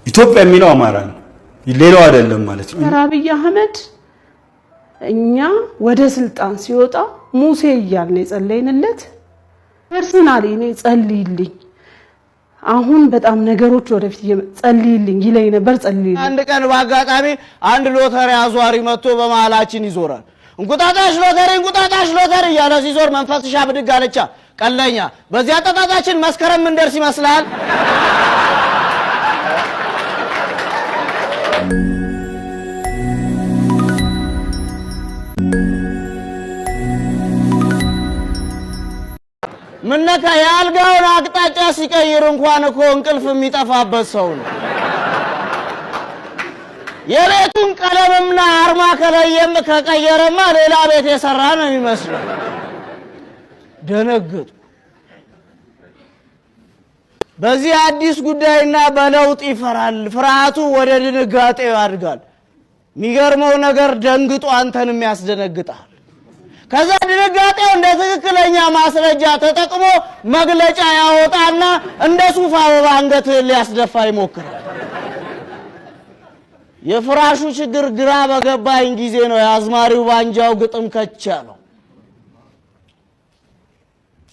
ኢትዮጵያ የሚለው አማራ ነው ሌላው አይደለም ማለት ነው አብይ አህመድ እኛ ወደ ስልጣን ሲወጣ ሙሴ ይያል ነው ጸለይንለት ፐርሰናሊ ነው ጸልይልኝ አሁን በጣም ነገሮች ወደፊት ጸልይልኝ ይለኝ ነበር ጸልይልኝ አንድ ቀን ባጋጣሚ አንድ ሎተሪ አዟሪ መጥቶ በመሃላችን ይዞራል እንቁጣጣሽ ሎተሪ ያለ ሲዞር መንፈስሻ ብድግ አለቻ ቀለኛ በዚያ አጣጣታችን መስከረም ምን ደርስ ይመስላል ምነካ ያልጋውን አቅጣጫ ሲቀይር እንኳን እኮ እንቅልፍ የሚጠፋበት ሰው ነው የቤቱን ቀለምና አርማ ከለየም ከቀየረማ ሌላ ቤት የሰራ ነው የሚመስለው ደነገጡ በዚህ አዲስ ጉዳይና በለውጥ ይፈራል ፍርሃቱ ወደ ድንጋጤ ያድጋል የሚገርመው ነገር ደንግጦ አንተንም ያስደነግጣል ከዛ ድንጋጤው እንደ ትክክለኛ ማስረጃ ተጠቅሞ መግለጫ ያወጣና እንደ ሱፍ አበባ አንገት ሊያስደፋ ይሞክራል የፍራሹ ችግር ግራ በገባኝ ጊዜ ነው ያዝማሪው ባንጃው ግጥም ከቻ ነው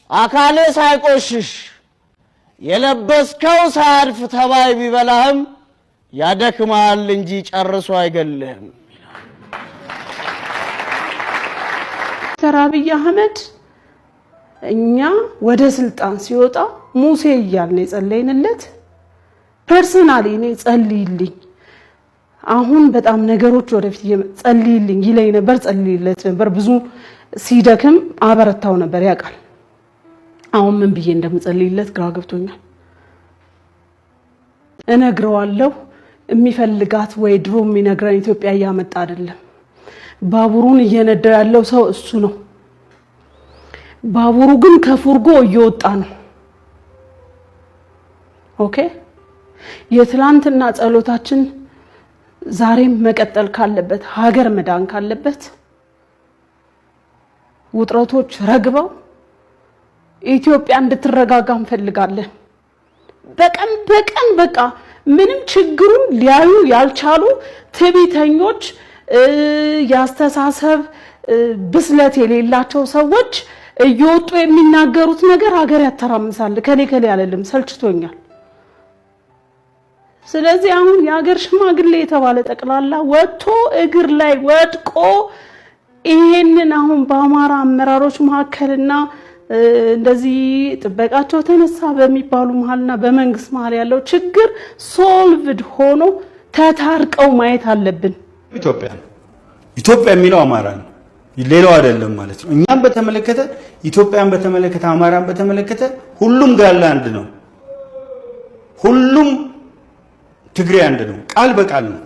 አካለ ሳይቆሽሽ የለበስከው ሳድፍ ተባይ ቢበላህም ያደክማል እንጂ ጨርሶ አይገልህም አብይ አህመድ እኛ ወደ ስልጣን ሲወጣ ሙሴ ይያል ነው ጸለይንለት ፐርሰናሊ ነው ጸልይልኝ አሁን በጣም ነገሮች ወደፊት ጸልይልኝ ይለኝ ነበር ጸልይለት ነበር ብዙ ሲደክም አበረታው ነበር ያቃል አሁን ምን ብዬ እንደምጸልይለት ግራ ገብቶኛል እነግረዋለሁ የሚፈልጋት ወይ ድሮ የሚነግረን ኢትዮጵያ ያመጣ አይደለም ባቡሩን እየነዳው ያለው ሰው እሱ ነው ባቡሩ ግን ከፉርጎ እየወጣ ነው ኦኬ የትላንትና ጸሎታችን ዛሬም መቀጠል ካለበት ሀገር መዳን ካለበት ውጥረቶች ረግበው ኢትዮጵያ እንድትረጋጋ እንፈልጋለን በቀን በቃ ምንም ችግሩን ሊያዩ ያልቻሉ ትዕቢተኞች ያስተሳሰብ ብስለት የሌላቸው ሰዎች እየወጡ የሚናገሩት ነገር ሀገር ያተራምሳል ከኔ አይደለም ሰልችቶኛል ስለዚህ አሁን የሀገር ሽማግሌ የተባለ ጠቅላላ ወጥቶ እግር ላይ ወድቆ ይሄንን አሁን በአማራ አመራሮች መሐከልና እንደዚህ ጥበቃቸው ተነሳ በሚባሉ መሐልና በመንግስት መሐል ያለው ችግር ሶልቭድ ሆኖ ተታርቀው ማየት አለብን ኢትዮጵያ የሚለው አማራ ነው ሌላው አይደለም ማለት ነው እኛም በተመለከተ ኢትዮጵያን በተመለከተ አማራን በተመለከተ ሁሉም ጋር አንድ ነው ሁሉም ትግሬ አንድ ነው ቃል በቃል ነው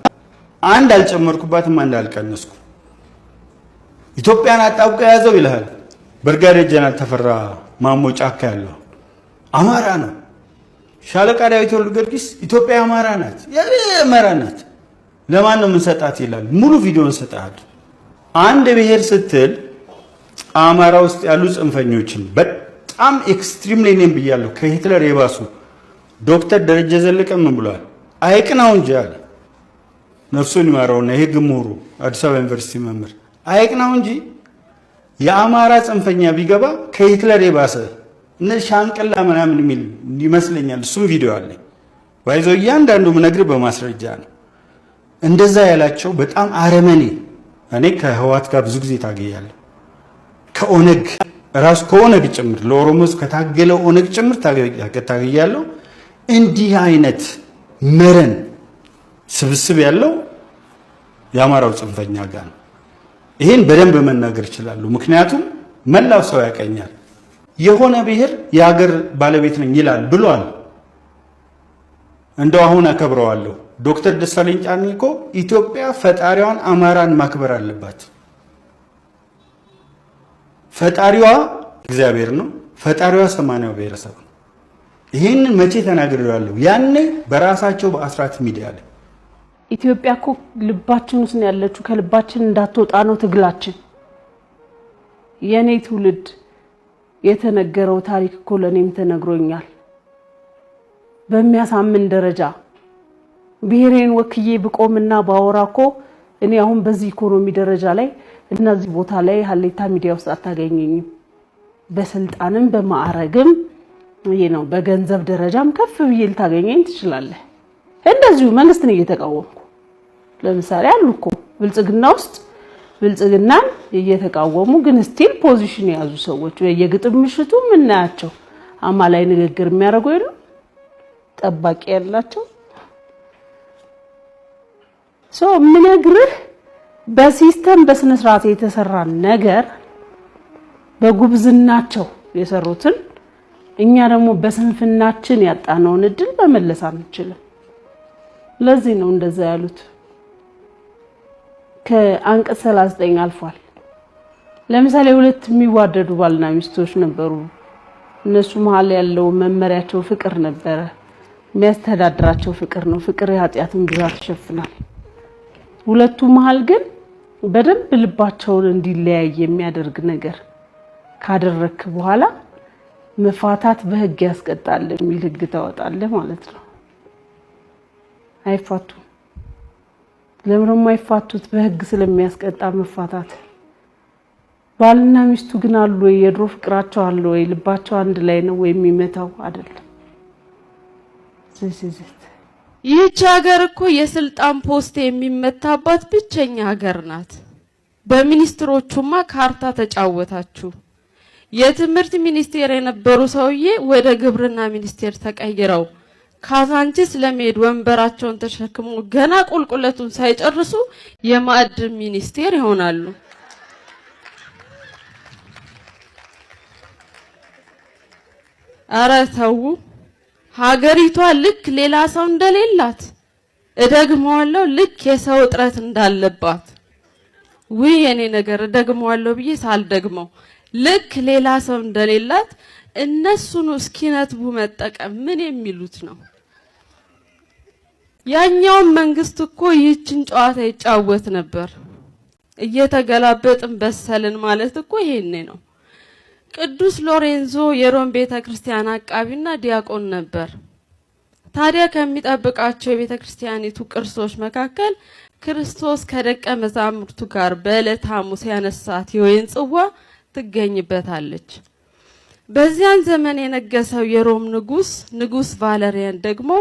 አንድ አልጨመርኩባትም አንድ አልቀነስኩ ኢትዮጵያን አጣብቆ ያዘው ይላል ብርጋዴር ጀነራል ተፈራ ማሞ ጫካ ያለው አማራ ነው ሻለቃ ዳዊት ወልደ ጊዮርጊስ ኢትዮጵያ አማራ ናት ለማን ነው የምንሰጣት ይላል ሙሉ ቪዲዮን ሰጣት አንድ ብሔር ስትል አማራ ውስጥ ያሉ ጽንፈኞችን በጣም ኤክስትሪም ሌኔም ብያለሁ ከሂትለር የባሱ ዶክተር ደረጀ ዘለቀ ምን ብሏል አይቅናው እንጂ አለ ነፍሱን ይማረውና የህግ ምሁሩ አዲስ አበባ ዩኒቨርሲቲ መምህር አይቅናው እንጂ የአማራ ጽንፈኛ ቢገባ ከሂትለር የባሰ እነ ሻንቀላ ምናምን የሚል ይመስለኛል እሱም ቪዲዮ አለ ባይዘው እያንዳንዱ ምነግር በማስረጃ ነው እንደዛ ያላቸው በጣም አረመኔ እኔ ከህዋት ጋር ብዙ ጊዜ ታገያለሁ ከኦነግ ራስ ከኦነግ ጭምር ለኦሮሞስ ከታገለው ኦነግ ጭምር ታገያለሁ እንዲህ አይነት መረን ስብስብ ያለው ያማራው ጽንፈኛ ጋር ነው ይሄን በደንብ መናገር ይችላል ምክንያቱም መላው ሰው ያቀኛል የሆነ ብሔር የሀገር ባለቤት ነኝ ይላል ብሏል እንደው አሁን አከብረዋለሁ ዶክተር ደሳለኝ ጫኔኮ ኢትዮጵያ ፈጣሪዋን አማራን ማክበር አለባት ፈጣሪዋ እግዚአብሔር ነው ፈጣሪዋ ሰማያዊ ብሔረሰብ ነው ይሄንን መቼ ተናግሬያለሁ ያኔ በራሳቸው በአስራት ሚዲያ ላይ ኢትዮጵያ እኮ ልባችን ውስጥ ነው ያለችው ከልባችን እንዳትወጣ ነው ትግላችን የኔ ትውልድ የተነገረው ታሪክ እኮ ለኔም ተነግሮኛል በሚያሳምን ደረጃ ብሔሬን ወክዬ ብቆምና ባወራኮ እኔ አሁን በዚህ ኢኮኖሚ ደረጃ ላይ እነዚህ ቦታ ላይ ሀሌታ ሚዲያ ውስጥ አታገኘኝም። በስልጣንም በማዕረግም ይሄ ነው። በገንዘብ ደረጃም ከፍ ብዬ ልታገኘኝ ትችላለህ። እንደዚሁ መንግስትን እየተቃወምኩ ለምሳሌ አሉኮ ብልጽግና ውስጥ ብልጽግናን እየተቃወሙ ግን ስቲል ፖዚሽን ያዙ ሰዎች የግጥም ምሽቱ ምናያቸው አማላይ ንግግር የሚያደርጉ ይሉ ጠባቂ ያላቸው ምነግርህ በሲስተም በስነ ስርዓት የተሰራ ነገር በጉብዝናቸው የሰሩትን እኛ ደግሞ በስንፍናችን ያጣነውን እድል በመለስ አንችልም። ለዚህ ነው እንደዛ ያሉት። ከአንቀጽ 39 አልፏል። ለምሳሌ ሁለት የሚዋደዱ ባልና ሚስቶች ነበሩ። እነሱ መሃል ያለው መመሪያቸው ፍቅር ነበረ። የሚያስተዳድራቸው ፍቅር ነው። ፍቅር የኃጢአትን ብዛት ይሸፍናል። ሁለቱ መሃል ግን በደንብ ልባቸውን እንዲለያይ የሚያደርግ ነገር ካደረክ በኋላ መፋታት በህግ ያስቀጣል የሚል ህግ ታወጣለህ ማለት ነው። አይፋቱም። ለምን የማይፋቱት? በህግ ስለሚያስቀጣ መፋታት። ባልና ሚስቱ ግን አሉ ወይ? የድሮ ፍቅራቸው አለ ወይ? ልባቸው አንድ ላይ ነው ወይ? የሚመታው አይደለም። ይህች ሀገር እኮ የስልጣን ፖስት የሚመታባት ብቸኛ ሀገር ናት። በሚኒስትሮቹማ ካርታ ተጫወታችሁ። የትምህርት ሚኒስቴር የነበሩ ሰውዬ ወደ ግብርና ሚኒስቴር ተቀይረው ካዛንቺስ ለመሄድ ወንበራቸውን ተሸክመው ገና ቁልቁለቱን ሳይጨርሱ የማዕድን ሚኒስቴር ይሆናሉ። አረ ተው። ሀገሪቷ ልክ ሌላ ሰው እንደሌላት እደግመዋለሁ፣ ልክ የሰው እጥረት እንዳለባት። ወይ የኔ ነገር እደግመዋለሁ ብዬ ሳልደግመው ልክ ሌላ ሰው እንደሌላት እነሱን እስኪነትቡ መጠቀም ምን የሚሉት ነው? ያኛው መንግስት እኮ ይህችን ጨዋታ ይጫወት ነበር። እየተገላበጥን በሰልን ማለት እኮ ይሄኔ ነው። ቅዱስ ሎሬንዞ የሮም ቤተክርስቲያን አቃቢና ዲያቆን ነበር። ታዲያ ከሚጠብቃቸው የቤተክርስቲያኒቱ ቅርሶች መካከል ክርስቶስ ከደቀ መዛሙርቱ ጋር በዕለተ ሐሙስ ያነሳት የወይን ጽዋ ትገኝበታለች። በዚያን ዘመን የነገሰው የሮም ንጉስ ቫለሪያን ደግሞ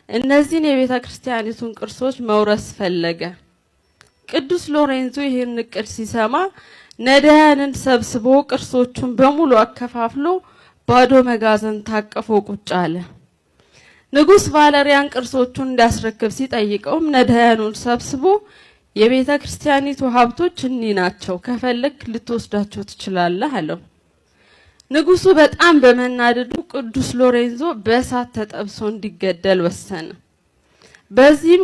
እነዚህን የቤተክርስቲያኒቱን ቅርሶች መውረስ ፈለገ። ቅዱስ ሎሬንዞ ይህን እቅድ ሲሰማ ነዳያንን ሰብስቦ ቅርሶቹን በሙሉ አከፋፍሎ ባዶ መጋዘን ታቅፎ ቁጭ አለ። ንጉስ ቫለሪያን ቅርሶቹን እንዲያስረክብ ሲጠይቀውም ነዳያኑን ሰብስቦ የቤተክርስቲያኒቱ ሀብቶች እኒ ናቸው፣ ከፈለክ ልትወስዳቸው ትችላለህ አለው። ንጉሱ በጣም በመናደዱ ቅዱስ ሎሬንዞ በእሳት ተጠብሶ እንዲገደል ወሰነ። በዚህም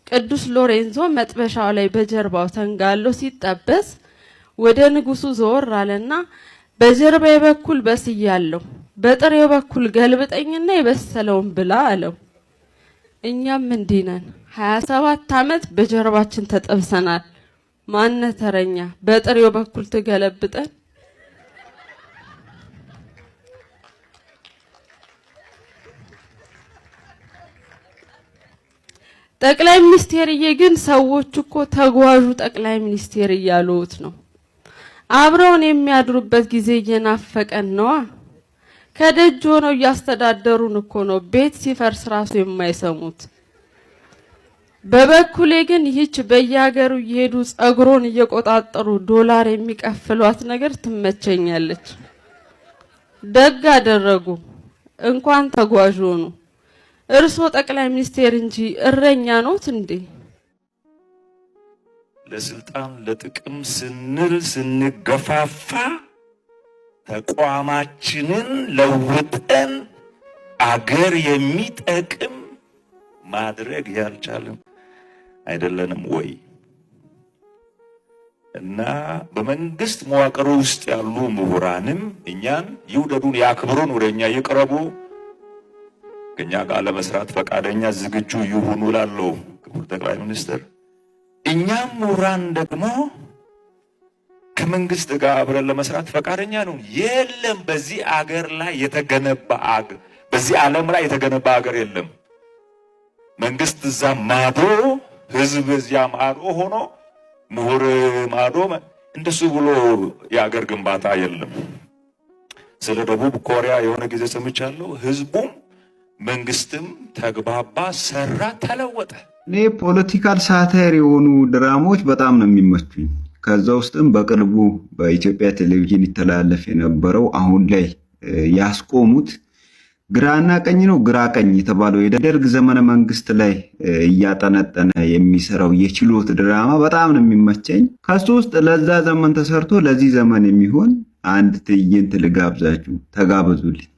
ቅዱስ ሎሬንዞ መጥበሻው ላይ በጀርባው ተንጋሎ ሲጠበስ ወደ ንጉሱ ዘወር አለና በጀርባዬ በኩል በስያለሁ፣ በጥሬው በኩል ገልብጠኝና የበሰለውን ብላ አለው። እኛም እንዲህ ነን። 27 ዓመት በጀርባችን ተጠብሰናል። ማነ ተረኛ በጥሬው በኩል ትገለብጠን? ጠቅላይ ሚኒስቴርዬ ግን ሰዎች እኮ ተጓዡ ጠቅላይ ሚኒስቴር እያሉት ነው። አብረውን የሚያድሩበት ጊዜ እየናፈቀን ነው። ከደጅ ሆነው እያስተዳደሩን እኮ ነው ቤት ሲፈርስ ራሱ የማይሰሙት። በበኩሌ ግን ይህች በየሀገሩ እየሄዱ ጸጉሮን እየቆጣጠሩ ዶላር የሚቀፍሏት ነገር ትመቸኛለች። ደግ አደረጉ እንኳን ተጓዥ ሆኑ። እርሶ ጠቅላይ ሚኒስቴር እንጂ እረኛ ኖት እንዴ? ለስልጣን ለጥቅም ስንል ስንገፋፋ ተቋማችንን ለውጠን አገር የሚጠቅም ማድረግ ያልቻልን አይደለንም ወይ? እና በመንግስት መዋቅሩ ውስጥ ያሉ ምሁራንም እኛን ይውደዱን ያክብሩን ወደኛ ይቅረቡ ከኛ ጋር ለመስራት ፈቃደኛ ዝግጁ ይሁኑ ላለው ክቡር ጠቅላይ ሚኒስትር፣ እኛም ምሁራን ደግሞ ከመንግስት ጋር አብረን ለመስራት ፈቃደኛ ነው። የለም በዚህ አገር ላይ የተገነባ በዚህ ዓለም ላይ የተገነባ ሀገር የለም። መንግስት እዛ ማዶ ህዝብ እዚያ ማዶ ሆኖ ምሁር ማዶ እንደሱ ብሎ የሀገር ግንባታ የለም። ስለ ደቡብ ኮሪያ የሆነ ጊዜ ሰምቻለሁ። ህዝቡም መንግስትም ተግባባ፣ ሰራ፣ ተለወጠ። እኔ ፖለቲካል ሳታየር የሆኑ ድራማዎች በጣም ነው የሚመቹኝ። ከዛ ውስጥም በቅርቡ በኢትዮጵያ ቴሌቪዥን ይተላለፍ የነበረው አሁን ላይ ያስቆሙት ግራና ቀኝ ነው ግራ ቀኝ የተባለው የደርግ ዘመነ መንግስት ላይ እያጠነጠነ የሚሰራው የችሎት ድራማ በጣም ነው የሚመቸኝ። ከሱ ውስጥ ለዛ ዘመን ተሰርቶ ለዚህ ዘመን የሚሆን አንድ ትዕይንት ልጋብዛችሁ፣ ተጋበዙልኝ።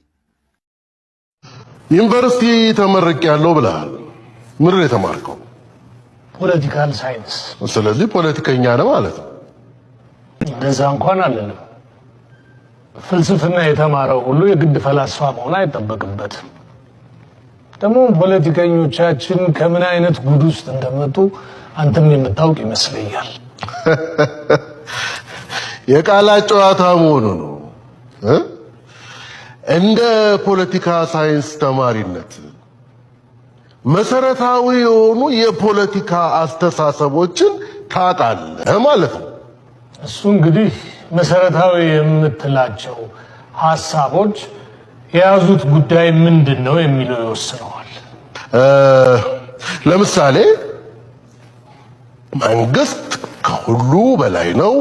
ዩኒቨርሲቲ ተመርቄያለሁ ብለሃል። ምን ነው የተማርከው? ፖለቲካል ሳይንስ። ስለዚህ ፖለቲከኛ ነህ ማለት ነው። እንደዛ እንኳን አለንም። ፍልስፍና የተማረው ሁሉ የግድ ፈላስፋ መሆን አይጠበቅበትም። ደግሞ ፖለቲከኞቻችን ከምን አይነት ጉድ ውስጥ እንደመጡ አንተም የምታውቅ ይመስለኛል። የቃላት ጨዋታ መሆኑ ነው። እንደ ፖለቲካ ሳይንስ ተማሪነት መሰረታዊ የሆኑ የፖለቲካ አስተሳሰቦችን ታውቃለህ ማለት ነው። እሱ እንግዲህ መሰረታዊ የምትላቸው ሐሳቦች የያዙት ጉዳይ ምንድነው የሚለው ይወስነዋል። ለምሳሌ መንግስት ከሁሉ በላይ ነው፣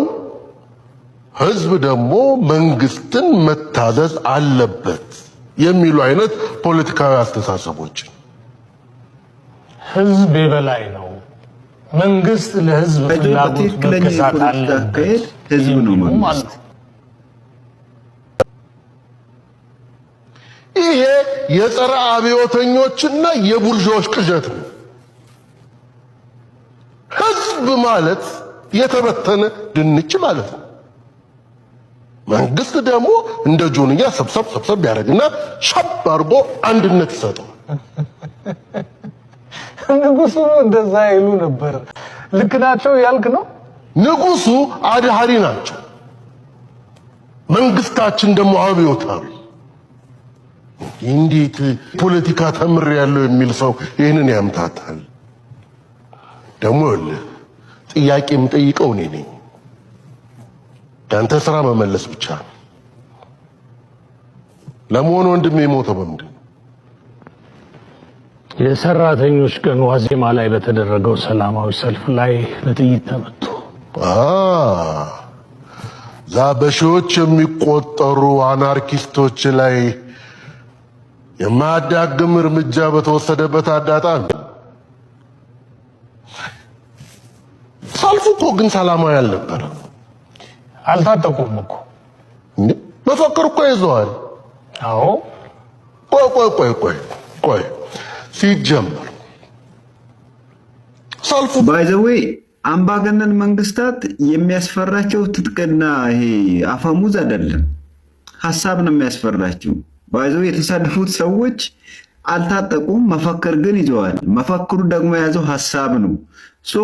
ህዝብ ደግሞ መንግስትን መታዘዝ አለበት የሚሉ አይነት ፖለቲካዊ አስተሳሰቦች። ህዝብ የበላይ ነው፣ መንግስት ለህዝብ ፍላጎት መገዛት አለበት፣ ህዝብ ነው መንግስት። ይሄ የጸረ አብዮተኞችና የቡርዣዎች ቅዠት ነው። ህዝብ ማለት የተበተነ ድንች ማለት ነው። መንግስት ደግሞ እንደ ጆንያ ሰብሰብ ያደርግና ሻብ አድርጎ አንድነት ይሰጠዋል። ንጉሱ እንደዛ ይሉ ነበር። ልክ ናቸው ያልክ ነው። ንጉሱ አድሃሪ ናቸው፣ መንግስታችን ደግሞ አብዮታዊ። እንዴት ፖለቲካ ተምሬያለሁ የሚል ሰው ይህንን ያምታታል? ደግሞ ጥያቄ የምጠይቀው እኔ ነኝ። ያንተ ስራ መመለስ ብቻ ነው። ለመሆኑ ወንድሜ የሞተው በምንድን ነው? የሰራተኞች ቀን ዋዜማ ላይ በተደረገው ሰላማዊ ሰልፍ ላይ በጥይት ተመቱ። ዛ በሺዎች የሚቆጠሩ አናርኪስቶች ላይ የማያዳግም እርምጃ በተወሰደበት አጋጣሚ ሰልፉ እኮ ግን ሰላማዊ አልነበረም። አልታጠቁም እኮ መፈክር እኮ ይዘዋል። አዎ ቆይ ሲጀመር ሰልፉ ባይ ዘ ዌይ አምባገነን መንግስታት የሚያስፈራቸው ትጥቅና ይሄ አፈሙዝ አይደለም፣ ሐሳብ ነው የሚያስፈራቸው። ባይ ዘ ዌይ የተሳደፉት ሰዎች አልታጠቁም፣ መፈክር ግን ይዘዋል። መፈክሩ ደግሞ የያዘው ሐሳብ ነው። ሶ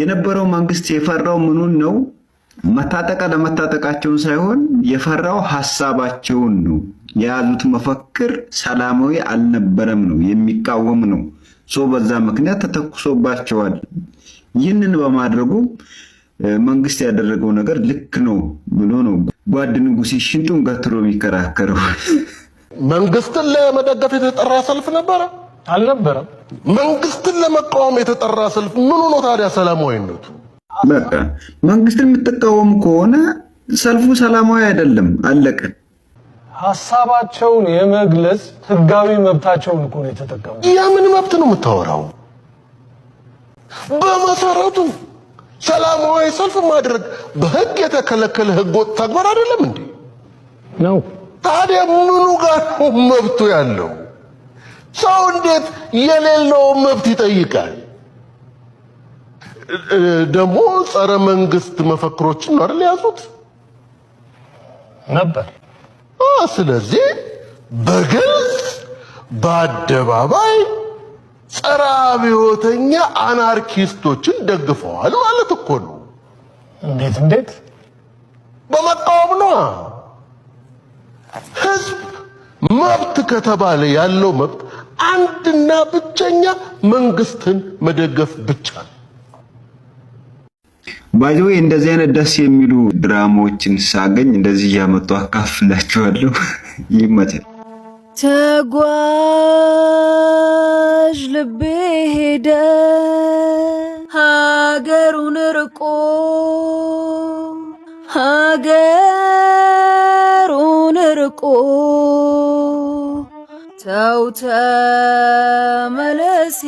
የነበረው መንግስት የፈራው ምኑን ነው? መታጠቅ ለመታጠቃቸውን ሳይሆን የፈራው ሐሳባቸውን ነው። የያዙት መፈክር ሰላማዊ አልነበረም ነው፣ የሚቃወም ነው። ሶ በዛ ምክንያት ተተኩሶባቸዋል። ይህንን በማድረጉ መንግስት ያደረገው ነገር ልክ ነው ብሎ ነው ጓድ ንጉሴ ሽንጡን ገትሮ የሚከራከረው። መንግስትን ለመደገፍ የተጠራ ሰልፍ ነበረ አልነበረም? መንግስትን ለመቃወም የተጠራ ሰልፍ ምኑ ነው ታዲያ ሰላማዊነቱ? በቃ መንግስትን የምትቃወም ከሆነ ሰልፉ ሰላማዊ አይደለም፣ አለቀ። ሐሳባቸውን የመግለጽ ህጋዊ መብታቸውን እኮ ነው የተጠቀሙ። የምን መብት ነው የምታወራው? በመሰረቱ ሰላማዊ ሰልፍ ማድረግ በህግ የተከለከለ ህገወጥ ተግባር አይደለም እንዴ? ነው። ታዲያ ምኑ ጋር ነው መብቱ ያለው? ሰው እንዴት የሌለው መብት ይጠይቃል? ደግሞ ጸረ መንግስት መፈክሮችን ነው አይደል ያዙት ነበር። ስለዚህ በግልጽ በአደባባይ ጸረ አብዮተኛ አናርኪስቶችን ደግፈዋል ማለት እኮ ነው። እንዴት? በመቃወም ነው። ህዝብ መብት ከተባለ ያለው መብት አንድና ብቸኛ መንግስትን መደገፍ ብቻ ነው። ባይዘው እንደዚህ አይነት ደስ የሚሉ ድራማዎችን ሳገኝ እንደዚህ እያመጡ አካፍላችኋለሁ። ይመጣል። ተጓዥ ልቤ ሄደ ሀገሩን ርቆ ሀገሩን ርቆ ተው ተመለስ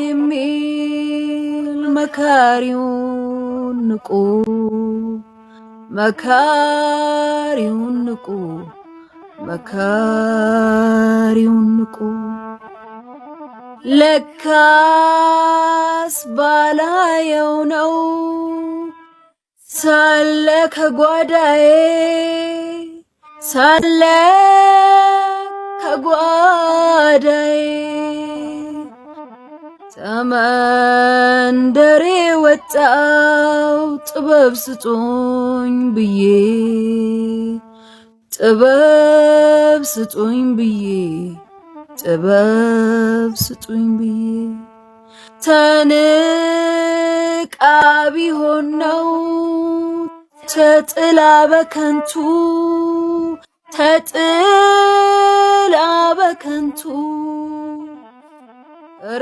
የሚል መካሪውን ንቁ መካሪውን ንቁ መካሪውን ንቁ ለካስ ባላየው ነው ሳለ ከጓዳዬ ሳለ ከጓዳዬ ተመንደሬ ወጣው ጥበብ ስጡኝ ብዬ ጥበብ ስጡኝ ብዬ ጥበብ ስጡኝ ብዬ ተንቃ ቢሆን ነው ተጥላ በከንቱ ተጥላ በከንቱ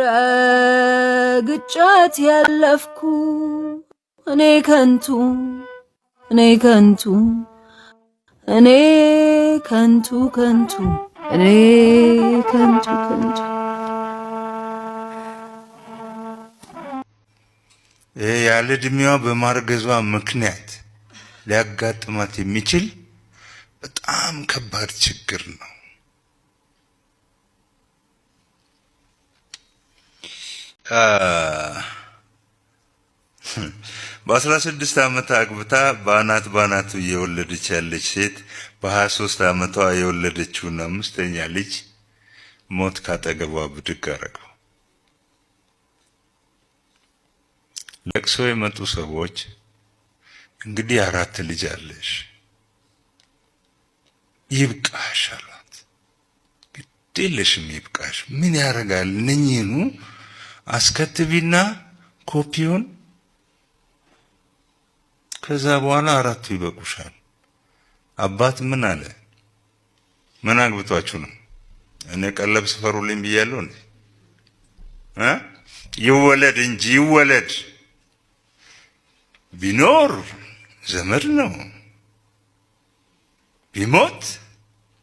ረግጫት ያለፍኩ እኔ ከንቱ እኔ ከንቱ እኔ ከንቱ ከንቱ እኔ ከንቱ ከንቱ። ያለ ዕድሜዋ በማርገዟ ምክንያት ሊያጋጥማት የሚችል በጣም ከባድ ችግር ነው። በ16 ዓመት አግብታ ባናቱ እየወለደች ያለች ሴት በ23 ዓመቷ የወለደችውን አምስተኛ ልጅ ሞት ካጠገቧ ብድግ አረገው። ለቅሶ የመጡ ሰዎች እንግዲህ 4 ልጅ አለሽ ይብቃሽ አሏት። ግድ የለሽም ይብቃሽ፣ ምን ያደርጋል እነኚህኑ አስከትቢና ኮፒውን ከዛ በኋላ 4 ይበቁሻል። አባት ምን አለ? ምን አግብቷችሁ ነው? እኔ ቀለብ ስፈሩልኝ ብያለሁ እንዴ? ይወለድ እንጂ ይወለድ። ቢኖር ዘመድ ነው፣ ቢሞት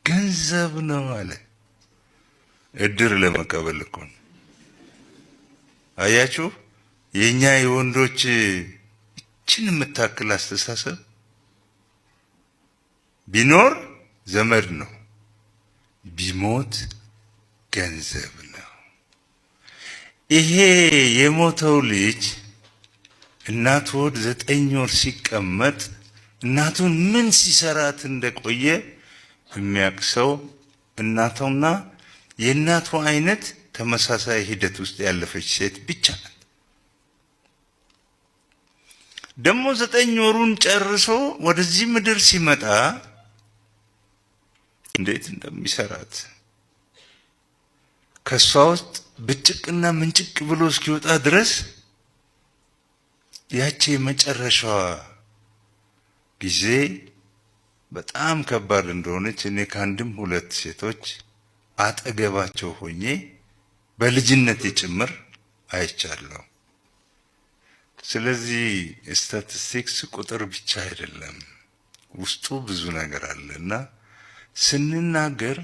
ገንዘብ ነው አለ። እድር ለመቀበል እኮ ነው። አያችሁ የኛ የወንዶች እችን የምታክል አስተሳሰብ። ቢኖር ዘመድ ነው፣ ቢሞት ገንዘብ ነው። ይሄ የሞተው ልጅ እናቱ ሆድ 9 ወር ሲቀመጥ እናቱን ምን ሲሰራት እንደቆየ የሚያቅሰው እናቷና የእናቱ አይነት ተመሳሳይ ሂደት ውስጥ ያለፈች ሴት ብቻ ናት። ደግሞ 9 ወሩን ጨርሶ ወደዚህ ምድር ሲመጣ እንዴት እንደሚሰራት ከሷ ውስጥ ብጭቅና ምንጭቅ ብሎ እስኪወጣ ድረስ ያቺ የመጨረሻዋ ጊዜ በጣም ከባድ እንደሆነች እኔ ከአንድም 2 ሴቶች አጠገባቸው ሆኜ በልጅነት ጭምር አይቻለሁ። ስለዚህ ስታቲስቲክስ ቁጥር ብቻ አይደለም፣ ውስጡ ብዙ ነገር አለና ስንናገር